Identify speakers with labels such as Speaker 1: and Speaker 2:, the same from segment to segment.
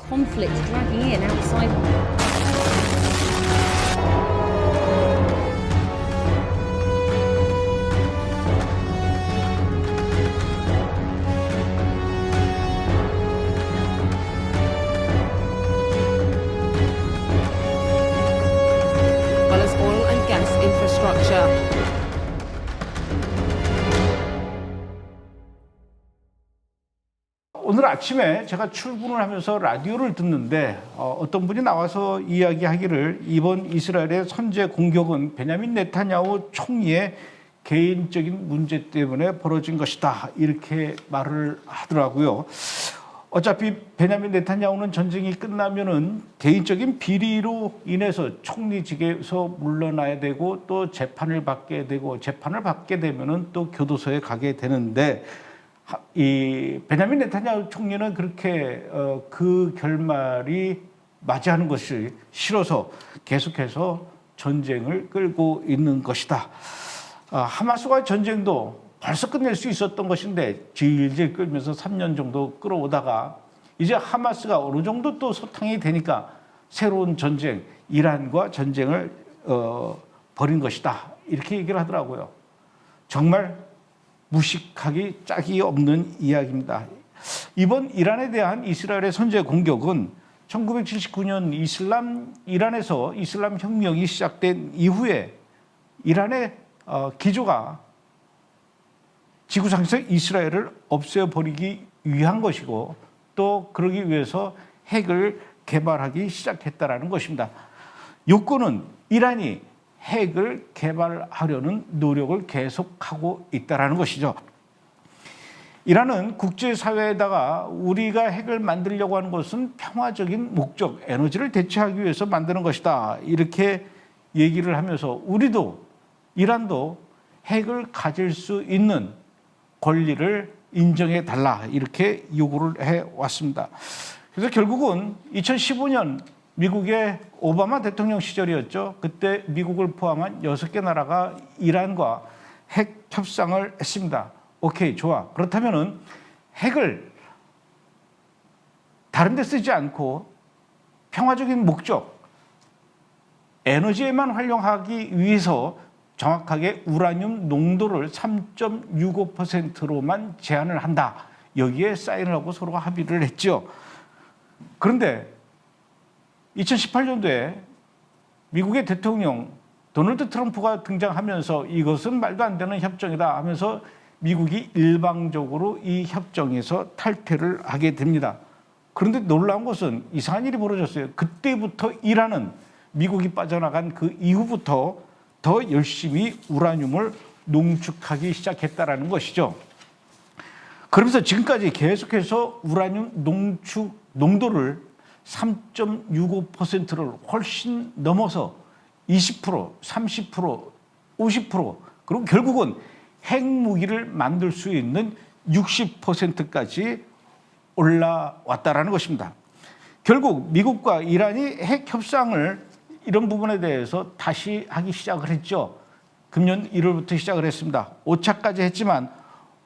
Speaker 1: conflict dragging in outside. Well as oil and gas infrastructure.
Speaker 2: 오늘 아침에 제가 출근을 하면서 라디오를 듣는데 어떤 분이 나와서 이야기하기를 이번 이스라엘의 선제 공격은 베냐민 네타냐후 총리의 개인적인 문제 때문에 벌어진 것이다. 이렇게 말을 하더라고요. 어차피 베냐민 네타냐후는 전쟁이 끝나면은 개인적인 비리로 인해서 총리직에서 물러나야 되고 또 재판을 받게 되고 재판을 받게 되면은 또 교도소에 가게 되는데 이 베냐민 네타냐후 총리는 그렇게 그 결말이 맞이하는 것이 싫어서 계속해서 전쟁을 끌고 있는 것이다. 하마스와의 전쟁도 벌써 끝낼 수 있었던 것인데 질질 끌면서 3년 정도 끌어오다가 이제 하마스가 어느 정도 또 소탕이 되니까 새로운 전쟁, 이란과 전쟁을 벌인 것이다. 이렇게 얘기를 하더라고요. 정말 무식하기 짝이 없는 이야기입니다. 이번 이란에 대한 이스라엘의 선제 공격은 1979년 이란에서 이슬람 혁명이 시작된 이후에 이란의 기조가 지구상에서 이스라엘을 없애버리기 위한 것이고 또 그러기 위해서 핵을 개발하기 시작했다라는 것입니다. 요건은 이란이 핵을 개발하려는 노력을 계속하고 있다는 것이죠. 이란은 국제사회에다가 우리가 핵을 만들려고 하는 것은 평화적인 목적, 에너지를 대체하기 위해서 만드는 것이다. 이렇게 얘기를 하면서 우리도, 이란도 핵을 가질 수 있는 권리를 인정해 달라. 이렇게 요구를 해왔습니다. 그래서 결국은 2015년 미국의 오바마 대통령 시절이었죠. 그때 미국을 포함한 6개 나라가 이란과 핵 협상을 했습니다. 오케이, 좋아. 그렇다면은 핵을 다른 데 쓰지 않고 평화적인 목적, 에너지에만 활용하기 위해서 정확하게 우라늄 농도를 3.65%로만 제한을 한다. 여기에 사인을 하고 서로가 합의를 했죠. 그런데 2018년도에 미국의 대통령 도널드 트럼프가 등장하면서 이것은 말도 안 되는 협정이다 하면서 미국이 일방적으로 이 협정에서 탈퇴를 하게 됩니다. 그런데 놀라운 것은 이상한 일이 벌어졌어요. 그때부터 이란은 미국이 빠져나간 그 이후부터 더 열심히 우라늄을 농축하기 시작했다는 것이죠. 그러면서 지금까지 계속해서 우라늄 농축 농도를 3.65%를 훨씬 넘어서 20%, 30%, 50% 그리고 결국은 핵무기를 만들 수 있는 60%까지 올라왔다라는 것입니다. 결국 미국과 이란이 핵 협상을 이런 부분에 대해서 다시 하기 시작을 했죠. 금년 1월부터 시작을 했습니다. 5차까지 했지만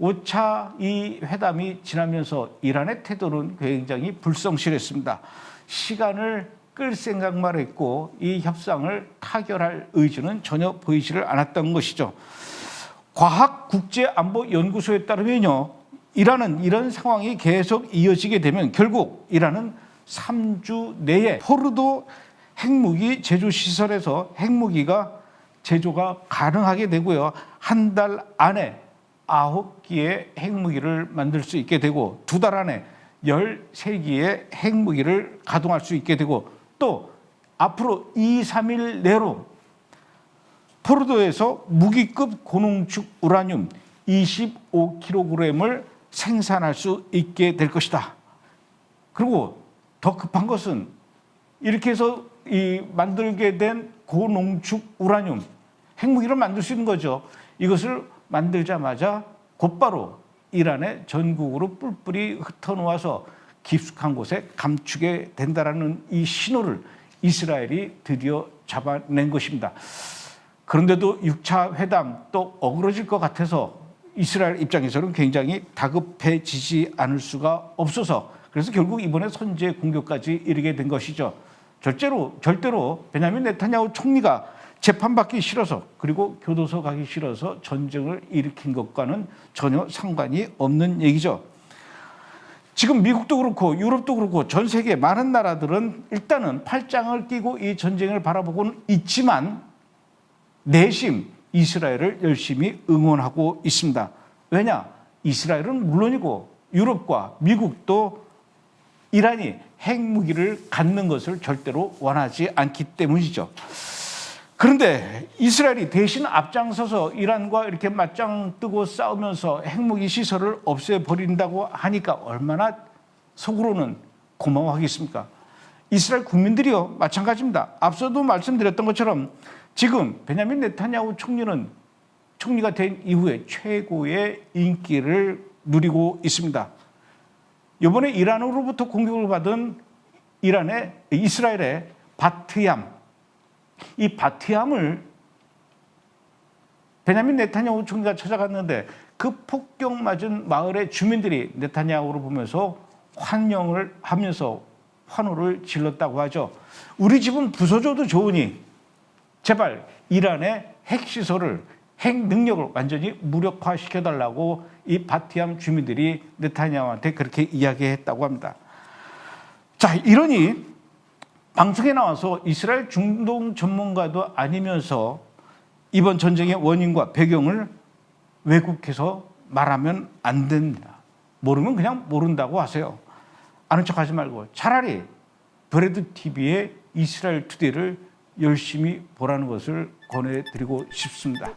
Speaker 2: 5차 이 회담이 지나면서 이란의 태도는 굉장히 불성실했습니다. 시간을 끌 생각만 했고 이 협상을 타결할 의지는 전혀 보이지를 않았던 것이죠. 과학국제안보연구소에 따르면요. 이란은 이런 상황이 계속 이어지게 되면 결국 이란은 3주 내에 포르도 핵무기 제조시설에서 핵무기가 제조가 가능하게 되고요. 한 달 안에 9기의 핵무기를 만들 수 있게 되고 2달 안에 13기의 핵무기를 가동할 수 있게 되고 또 앞으로 2, 3일 내로 포르도에서 무기급 고농축 우라늄 25kg을 생산할 수 있게 될 것이다. 그리고 더 급한 것은 이렇게 해서 만들게 된 고농축 우라늄 핵무기를 만들 수 있는 거죠. 이것을 만들자마자 곧바로 이란의 전국으로 뿔뿔이 흩어놓아서 깊숙한 곳에 감추게 된다라는 이 신호를 이스라엘이 드디어 잡아낸 것입니다. 그런데도 6차 회담 또 어그러질 것 같아서 이스라엘 입장에서는 굉장히 다급해지지 않을 수가 없어서 그래서 결국 이번에 선제 공격까지 이르게 된 것이죠. 절대로 베냐민 네타냐후 총리가 재판받기 싫어서 그리고 교도소 가기 싫어서 전쟁을 일으킨 것과는 전혀 상관이 없는 얘기죠. 지금 미국도 그렇고 유럽도 그렇고 전 세계 많은 나라들은 일단은 팔짱을 끼고 이 전쟁을 바라보고는 있지만 내심 이스라엘을 열심히 응원하고 있습니다. 왜냐? 이스라엘은 물론이고 유럽과 미국도 이란이 핵무기를 갖는 것을 절대로 원하지 않기 때문이죠. 그런데 이스라엘이 대신 앞장서서 이란과 이렇게 맞짱 뜨고 싸우면서 핵무기 시설을 없애버린다고 하니까 얼마나 속으로는 고마워하겠습니까? 이스라엘 국민들이요, 마찬가지입니다. 앞서도 말씀드렸던 것처럼 지금 베냐민 네타냐후 총리가 된 이후에 최고의 인기를 누리고 있습니다. 이번에 이란으로부터 공격을 받은 이스라엘의 바트얌, 이 바트얌을 베냐민 네타냐후 총리가 찾아갔는데 그 폭격맞은 마을의 주민들이 네타냐후를 보면서 환영을 하면서 환호를 질렀다고 하죠. 우리 집은 부서져도 좋으니 제발 이란의 핵시설을, 핵 능력을 완전히 무력화시켜달라고 이 바티암 주민들이 네타냐후한테 그렇게 이야기했다고 합니다. 자, 이러니 방송에 나와서 이스라엘 중동 전문가도 아니면서 이번 전쟁의 원인과 배경을 왜곡해서 말하면 안 됩니다. 모르면 그냥 모른다고 하세요. 아는 척하지 말고 차라리 브레드 TV의 이스라엘 투데이를 열심히 보라는 것을 권해드리고 싶습니다.